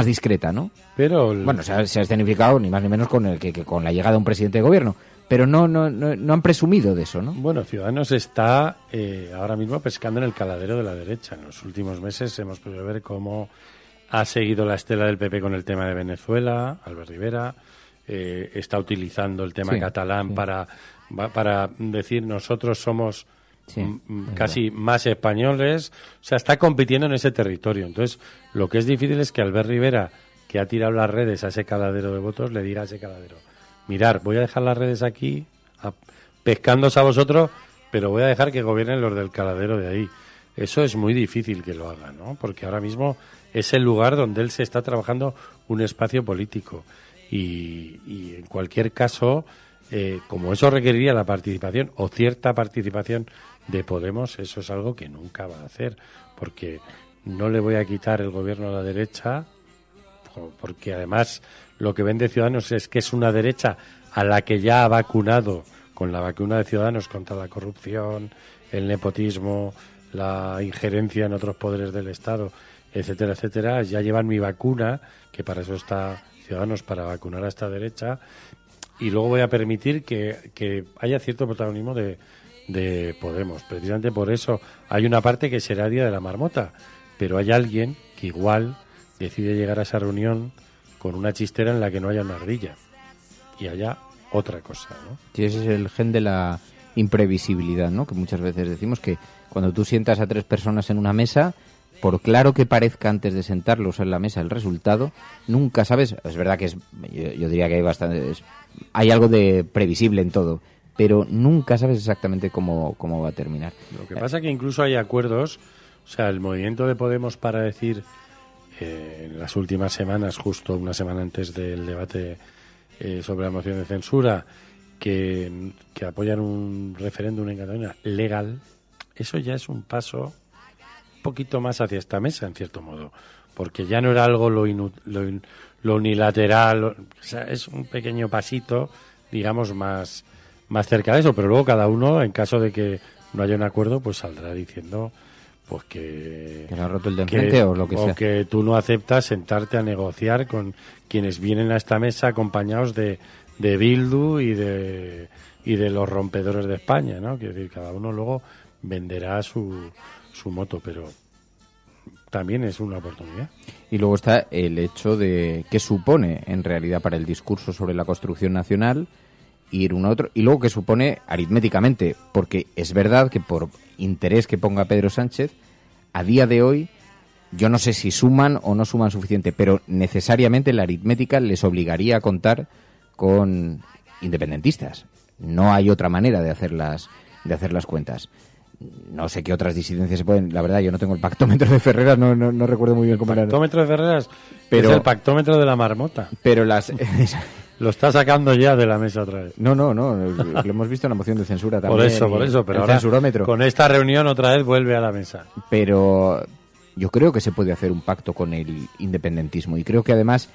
discreta, ¿no? Pero bueno, se ha escenificado ni más ni menos con con la llegada de un presidente de gobierno, pero no han presumido de eso, ¿no? Bueno, Ciudadanos está ahora mismo pescando en el caladero de la derecha. En los últimos meses hemos podido ver cómo ha seguido la estela del PP con el tema de Venezuela, Albert Rivera, está utilizando el tema catalán para decir nosotros somos casi más españoles, o sea, está compitiendo en ese territorio. Entonces, lo que es difícil es que Albert Rivera, que ha tirado las redes a ese caladero de votos, le diga a ese caladero: mirar, voy a dejar las redes aquí, pescándose a vosotros, pero voy a dejar que gobiernen los del caladero de ahí. Eso es muy difícil que lo haga, ¿no? Porque ahora mismo es el lugar donde él se está trabajando un espacio político. Y en cualquier caso, como eso requeriría la participación o cierta participación de Podemos, eso es algo que nunca va a hacer, porque no le voy a quitar el gobierno a la derecha, porque además lo que vende Ciudadanos es que es una derecha a la que ya ha vacunado con la vacuna de Ciudadanos contra la corrupción, el nepotismo, la injerencia en otros poderes del Estado, etcétera, etcétera. Ya llevan mi vacuna, que para eso está Ciudadanos, para vacunar a esta derecha, y luego voy a permitir que haya cierto protagonismo de Podemos. Precisamente por eso hay una parte que será el día de la marmota, pero hay alguien que igual decide llegar a esa reunión con una chistera en la que no haya una ardilla y haya otra cosa, ¿no? Sí, ese es el gen de la imprevisibilidad, ¿no? Que muchas veces decimos que cuando tú sientas a 3 personas en una mesa, por claro que parezca antes de sentarlos en la mesa el resultado, nunca sabes. Es verdad que yo diría que hay algo de previsible en todo, pero nunca sabes exactamente cómo va a terminar. Lo que pasa es que incluso hay acuerdos, o sea, el movimiento de Podemos para decir en las últimas semanas, justo una semana antes del debate sobre la moción de censura, que apoyan un referéndum en Cataluña legal, eso ya es un paso un poquito más hacia esta mesa, en cierto modo, porque ya no era algo lo unilateral, o sea, es un pequeño pasito, digamos, más cerca de eso, pero luego cada uno, en caso de que no haya un acuerdo, pues saldrá diciendo pues que se ha roto el de enfrente o lo que sea, o que tú no aceptas sentarte a negociar con quienes vienen a esta mesa acompañados de Bildu y de los rompedores de España, ¿no? Quiero decir, cada uno luego venderá su moto, pero también es una oportunidad. Y luego está el hecho de qué supone en realidad para el discurso sobre la construcción nacional ir uno a otro, y luego qué supone aritméticamente, porque es verdad que por interés que ponga Pedro Sánchez, a día de hoy, yo no sé si suman o no suman suficiente, pero necesariamente la aritmética les obligaría a contar con independentistas. No hay otra manera de hacer las cuentas. No sé qué otras disidencias se pueden... La verdad, yo no tengo el pactómetro de Ferreras, no recuerdo muy bien cómo era. El pactómetro de Ferreras pero, es el pactómetro de la marmota. Pero lo está sacando ya de la mesa otra vez. No, lo hemos visto en la moción de censura también. Por eso, pero el ahora censurómetro. Con esta reunión otra vez vuelve a la mesa. Pero yo creo que se puede hacer un pacto con el independentismo, y creo que además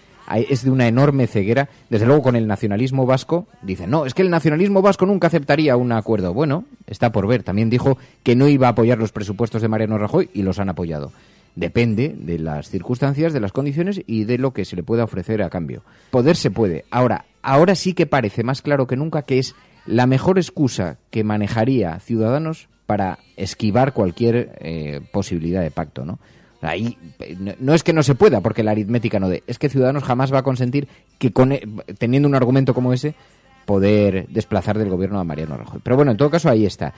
es de una enorme ceguera. Desde luego, con el nacionalismo vasco dicen, no, es que el nacionalismo vasco nunca aceptaría un acuerdo. Bueno, está por ver. También dijo que no iba a apoyar los presupuestos de Mariano Rajoy y los han apoyado. Depende de las circunstancias, de las condiciones y de lo que se le pueda ofrecer a cambio. Poder se puede. Ahora sí que parece más claro que nunca que es la mejor excusa que manejaría Ciudadanos para esquivar cualquier posibilidad de pacto, ¿no? Ahí no es que no se pueda, porque la aritmética no dé. Es que Ciudadanos jamás va a consentir que teniendo un argumento como ese, poder desplazar del gobierno a Mariano Rajoy. Pero bueno, en todo caso, ahí está.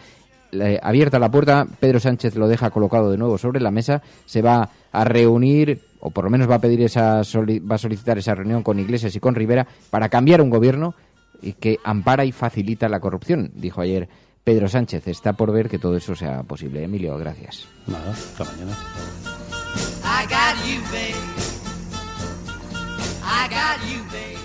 Abierta la puerta, Pedro Sánchez lo deja colocado de nuevo sobre la mesa, se va a reunir, o por lo menos va a pedir va a solicitar esa reunión con Iglesias y con Rivera para cambiar un gobierno que ampara y facilita la corrupción, dijo ayer Pedro Sánchez. Está por ver que todo eso sea posible. Emilio, gracias. Nada, hasta mañana. I got you, babe. I got you, babe.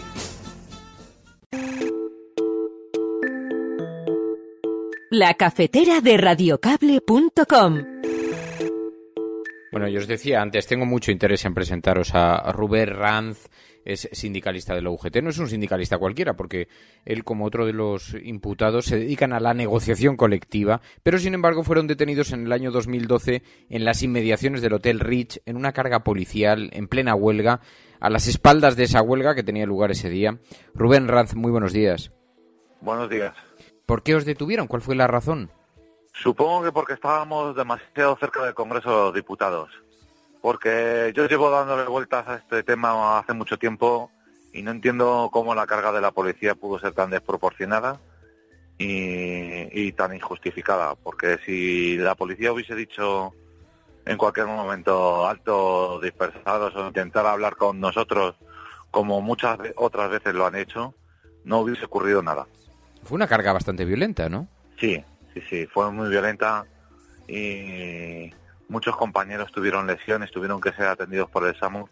La cafetera de radiocable.com. Bueno, yo os decía antes, tengo mucho interés en presentaros a Rubén Ranz. Es sindicalista de la UGT. No es un sindicalista cualquiera, porque él, como otro de los imputados, se dedican a la negociación colectiva, pero sin embargo fueron detenidos en el año 2012 en las inmediaciones del Hotel Ritz, en una carga policial, en plena huelga, a las espaldas de esa huelga que tenía lugar ese día. Rubén Ranz, muy buenos días. Buenos días. ¿Por qué os detuvieron? ¿Cuál fue la razón? Supongo que porque estábamos demasiado cerca del Congreso de los Diputados. Porque yo llevo dándole vueltas a este tema hace mucho tiempo y no entiendo cómo la carga de la policía pudo ser tan desproporcionada y tan injustificada. Porque si la policía hubiese dicho en cualquier momento alto, dispersados, o intentar hablar con nosotros, como muchas otras veces lo han hecho, no hubiese ocurrido nada. Fue una carga bastante violenta, ¿no? Sí, fue muy violenta y muchos compañeros tuvieron lesiones, tuvieron que ser atendidos por el SAMUR,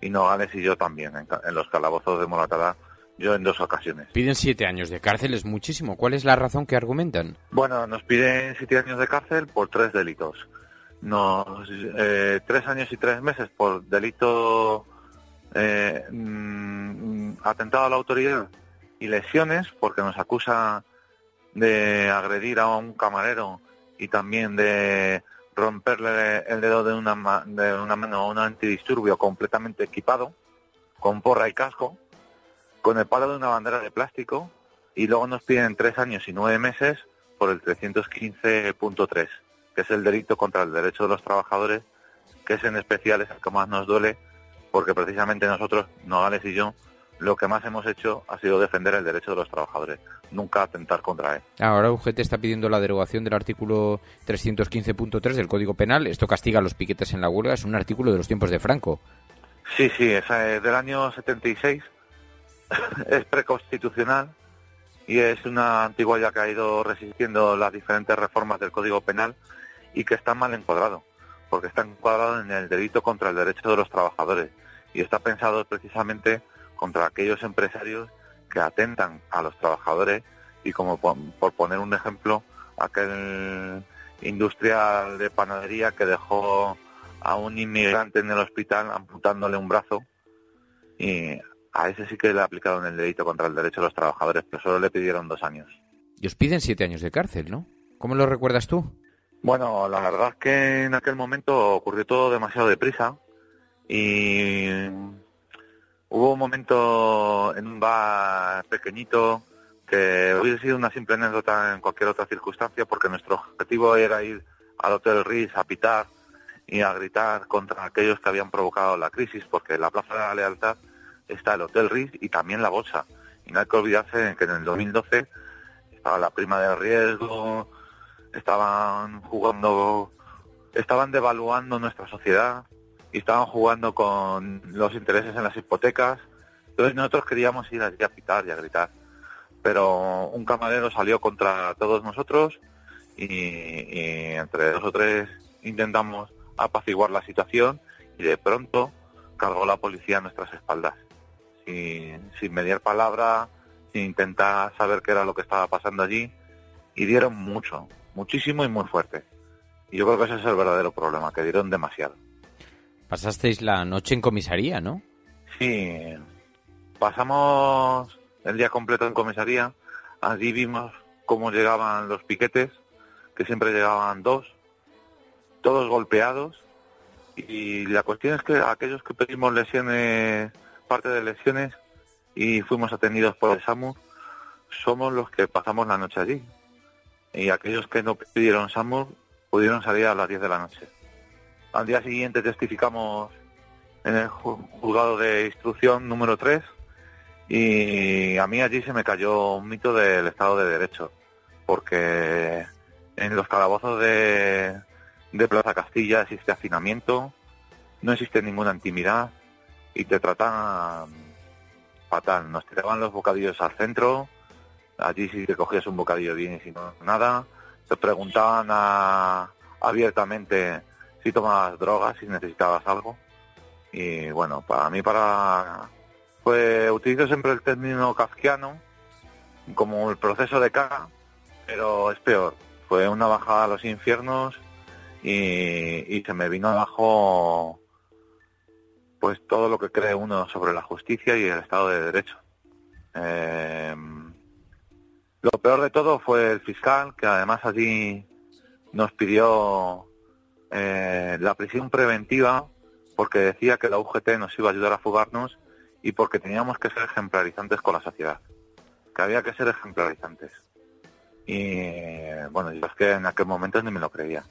y Nogales y yo también, en los calabozos de Moratalá, yo en 2 ocasiones. Piden 7 años de cárcel, es muchísimo. ¿Cuál es la razón que argumentan? Bueno, nos piden 7 años de cárcel por 3 delitos. 3 años y 3 meses por delito atentado a la autoridad y lesiones, porque nos acusa de agredir a un camarero y también de romperle el dedo de una mano a un antidisturbio completamente equipado, con porra y casco, con el palo de una bandera de plástico, y luego nos piden 3 años y 9 meses por el 315.3, que es el delito contra el derecho de los trabajadores, que es en especial es el que más nos duele, porque precisamente nosotros, Nogales y yo, lo que más hemos hecho ha sido defender el derecho de los trabajadores, nunca atentar contra él. Ahora UGT está pidiendo la derogación del artículo 315.3 del Código Penal. Esto castiga los piquetes en la huelga. Es un artículo de los tiempos de Franco. Sí, es del año 76. Es preconstitucional y es una antigua ya que ha ido resistiendo las diferentes reformas del Código Penal y que está mal encuadrado, porque está encuadrado en el delito contra el derecho de los trabajadores y está pensado precisamente contra aquellos empresarios que atentan a los trabajadores, y como por poner un ejemplo, aquel industrial de panadería que dejó a un inmigrante en el hospital amputándole un brazo, y a ese sí que le ha aplicado en el delito contra el derecho de los trabajadores, pero solo le pidieron 2 años. Y os piden 7 años de cárcel, ¿no? ¿Cómo lo recuerdas tú? Bueno, la verdad es que en aquel momento ocurrió todo demasiado deprisa y hubo un momento en un bar pequeñito que hubiese sido una simple anécdota en cualquier otra circunstancia, porque nuestro objetivo era ir al Hotel Ritz a pitar y a gritar contra aquellos que habían provocado la crisis, porque en la Plaza de la Lealtad está el Hotel Ritz y también la Bolsa. Y no hay que olvidarse que en el 2012 estaba la prima de riesgo, estaban devaluando nuestra sociedad y estaban jugando con los intereses en las hipotecas. Entonces nosotros queríamos ir allí a pitar y a gritar, pero un camarero salió contra todos nosotros y entre 2 o 3 intentamos apaciguar la situación y de pronto cargó la policía a nuestras espaldas, sin mediar palabra, sin intentar saber qué era lo que estaba pasando allí, y dieron muchísimo y muy fuerte. Y yo creo que ese es el verdadero problema, que dieron demasiado. Pasasteis la noche en comisaría, ¿no? Sí, pasamos el día completo en comisaría. Allí vimos cómo llegaban los piquetes, que siempre llegaban 2, todos golpeados. Y la cuestión es que aquellos que pedimos lesiones, parte de lesiones, y fuimos atendidos por el SAMUR, somos los que pasamos la noche allí. Y aquellos que no pidieron SAMUR pudieron salir a las 10 de la noche. Al día siguiente testificamos en el juzgado de instrucción número 3 y a mí allí se me cayó un mito del Estado de Derecho, porque en los calabozos de Plaza Castilla existe hacinamiento, no existe ninguna intimidad y te tratan fatal. Nos tiraban los bocadillos al centro, allí si te cogías un bocadillo bien y si no, nada. Te preguntaban abiertamente si tomabas drogas, si necesitabas algo. Y bueno, para mí, utilizo siempre el término kafkiano, como el proceso de K, pero es peor. Fue una bajada a los infiernos y se me vino abajo pues todo lo que cree uno sobre la justicia y el Estado de Derecho. Lo peor de todo fue el fiscal, que además allí nos pidió la prisión preventiva porque decía que la UGT nos iba a ayudar a fugarnos y porque teníamos que ser ejemplarizantes con la sociedad, que había que ser ejemplarizantes. Y bueno, yo es que en aquel momento ni me lo creía,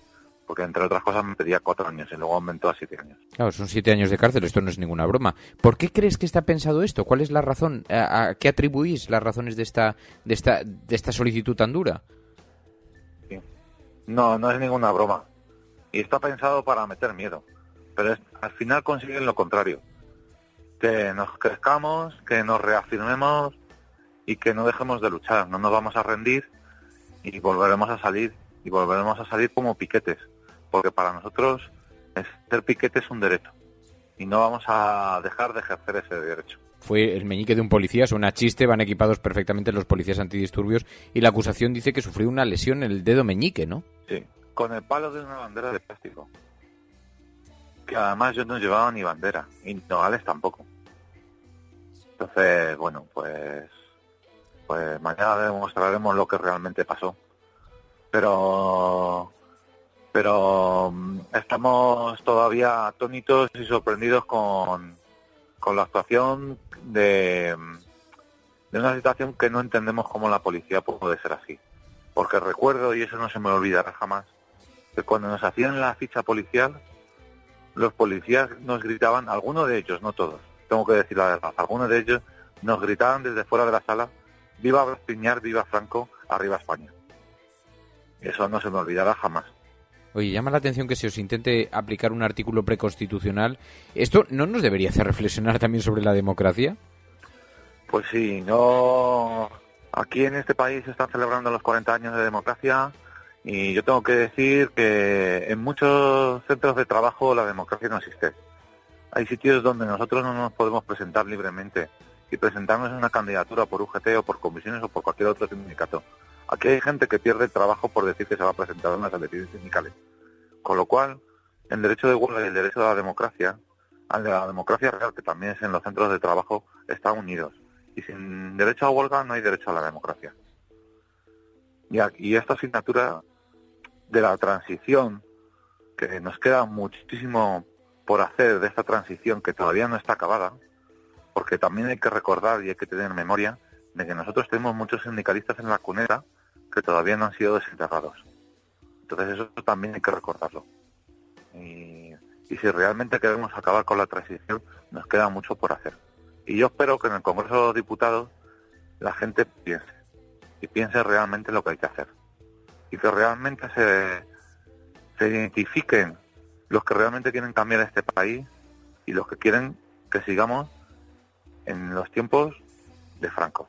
porque entre otras cosas me pedía 4 años y luego aumentó a 7 años. Claro, son 7 años de cárcel, esto no es ninguna broma. ¿Por qué crees que está pensado esto? ¿Cuál es la razón? ¿A qué atribuís las razones de esta solicitud tan dura? Sí. No es ninguna broma. Y está pensado para meter miedo. Pero al final consiguen lo contrario. Que nos crezcamos, que nos reafirmemos y que no dejemos de luchar. No nos vamos a rendir y volveremos a salir. Y volveremos a salir como piquetes. Porque para nosotros ser piquete es un derecho. Y no vamos a dejar de ejercer ese derecho. Fue el meñique de un policía, suena chiste, van equipados perfectamente los policías antidisturbios y la acusación dice que sufrió una lesión en el dedo meñique, ¿no? Sí, con el palo de una bandera de plástico. Que además yo no llevaba ni bandera, y nogales tampoco. Entonces, bueno, pues mañana demostraremos lo que realmente pasó. Pero estamos todavía atónitos y sorprendidos con la actuación de una situación que no entendemos cómo la policía puede ser así. Porque recuerdo, y eso no se me olvidará jamás, que cuando nos hacían la ficha policial, los policías nos gritaban, algunos de ellos, no todos, tengo que decir la verdad, algunos de ellos nos gritaban desde fuera de la sala, viva Piñar, viva Franco, arriba España. Eso no se me olvidará jamás. Oye, llama la atención que se os intente aplicar un artículo preconstitucional. ¿Esto no nos debería hacer reflexionar también sobre la democracia? Pues sí, no. Aquí en este país se están celebrando los 40 años de democracia y yo tengo que decir que en muchos centros de trabajo la democracia no existe. Hay sitios donde nosotros no nos podemos presentar libremente y presentarnos en una candidatura por UGT o por comisiones o por cualquier otro sindicato. Aquí hay gente que pierde el trabajo por decir que se va a presentar en las elecciones sindicales. Con lo cual, el derecho de huelga y el derecho a la democracia real, que también es en los centros de trabajo, están unidos. Y sin derecho a huelga no hay derecho a la democracia. Y esta asignatura de la transición, que nos queda muchísimo por hacer de esta transición que todavía no está acabada, porque también hay que recordar y hay que tener memoria de que nosotros tenemos muchos sindicalistas en la cuneta que todavía no han sido desenterrados. Entonces eso también hay que recordarlo. Y si realmente queremos acabar con la transición, nos queda mucho por hacer. Y yo espero que en el Congreso de los Diputados la gente piense realmente lo que hay que hacer. Y que realmente se identifiquen los que realmente quieren cambiar este país y los que quieren que sigamos en los tiempos de Franco.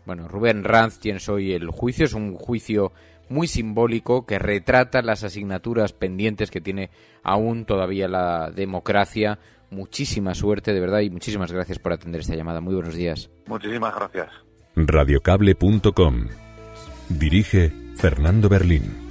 Bueno, Rubén Ranz tiene hoy el juicio, es un juicio muy simbólico que retrata las asignaturas pendientes que tiene aún todavía la democracia. Muchísima suerte, de verdad, y muchísimas gracias por atender esta llamada. Muy buenos días. Muchísimas gracias. Radiocable.com. Dirige Fernando Berlín.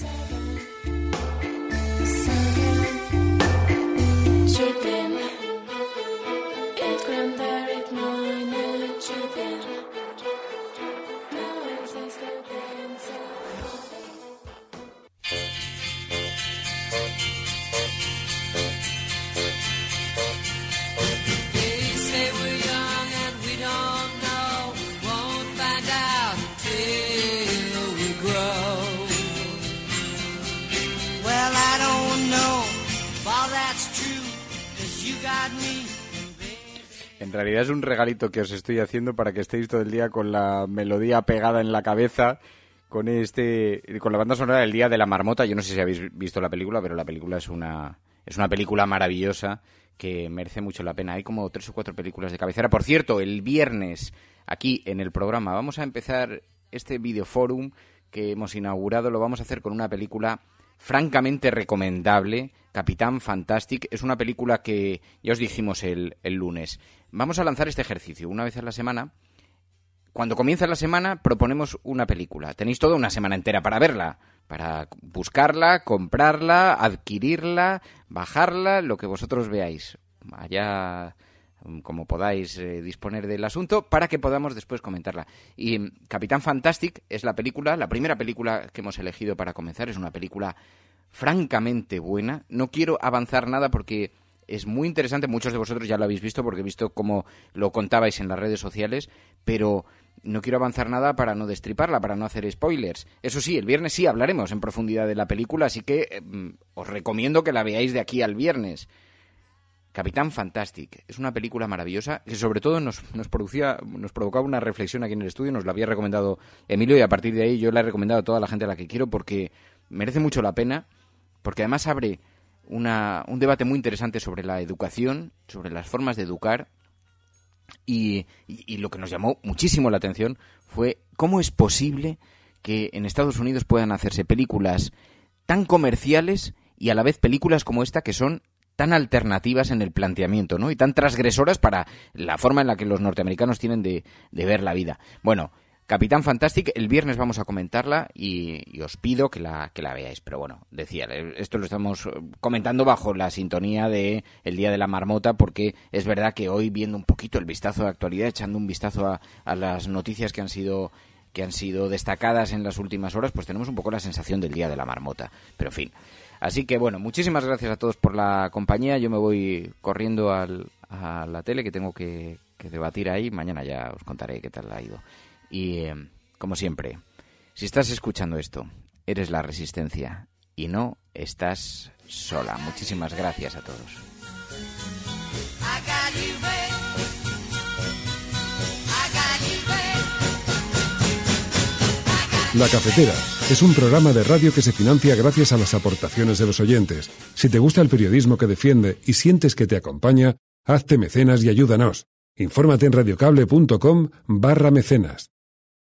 En realidad es un regalito que os estoy haciendo para que estéis todo el día con la melodía pegada en la cabeza, con la banda sonora del Día de la Marmota. Yo no sé si habéis visto la película, pero la película es una película maravillosa que merece mucho la pena. Hay como 3 o 4 películas de cabecera. Por cierto, el viernes aquí en el programa vamos a empezar este videoforum que hemos inaugurado. Lo vamos a hacer con una película francamente recomendable, Capitán Fantastic. Es una película que ya os dijimos el lunes. Vamos a lanzar este ejercicio una vez a la semana. cuando comienza la semana proponemos una película. Tenéis toda una semana entera para verla, para buscarla, comprarla, adquirirla, bajarla, lo que vosotros veáis. Allá como podáis disponer del asunto, para que podamos después comentarla. Y Capitán Fantastic es la primera película que hemos elegido para comenzar. Es una película francamente buena. No quiero avanzar nada porque es muy interesante. Muchos de vosotros ya lo habéis visto porque he visto cómo lo contabais en las redes sociales, pero no quiero avanzar nada para no destriparla, para no hacer spoilers. Eso sí, el viernes sí hablaremos en profundidad de la película, así que os recomiendo que la veáis de aquí al viernes. Capitán Fantastic es una película maravillosa que sobre todo nos provocaba una reflexión aquí en el estudio. Nos la había recomendado Emilio y a partir de ahí yo la he recomendado a toda la gente a la que quiero porque merece mucho la pena, porque además abre un debate muy interesante sobre la educación, sobre las formas de educar y lo que nos llamó muchísimo la atención fue cómo es posible que en Estados Unidos puedan hacerse películas tan comerciales y a la vez películas como esta que son tan alternativas en el planteamiento, ¿no? Y tan transgresoras para la forma en la que los norteamericanos tienen de ver la vida. Bueno, Capitán Fantastic, el viernes vamos a comentarla y os pido que la veáis. Pero bueno, decía, esto lo estamos comentando bajo la sintonía de el Día de la Marmota, porque es verdad que hoy, viendo un poquito el vistazo de actualidad, echando un vistazo a las noticias que han sido destacadas en las últimas horas, pues tenemos un poco la sensación del Día de la Marmota. Pero en fin. Así que bueno, muchísimas gracias a todos por la compañía. Yo me voy corriendo a la tele, que tengo que debatir ahí. Mañana ya os contaré qué tal ha ido. Y como siempre, si estás escuchando esto, eres la Resistencia y no estás sola. Muchísimas gracias a todos. La Cafetera es un programa de radio que se financia gracias a las aportaciones de los oyentes. Si te gusta el periodismo que defiende y sientes que te acompaña, hazte mecenas y ayúdanos. Infórmate en radiocable.com/mecenas.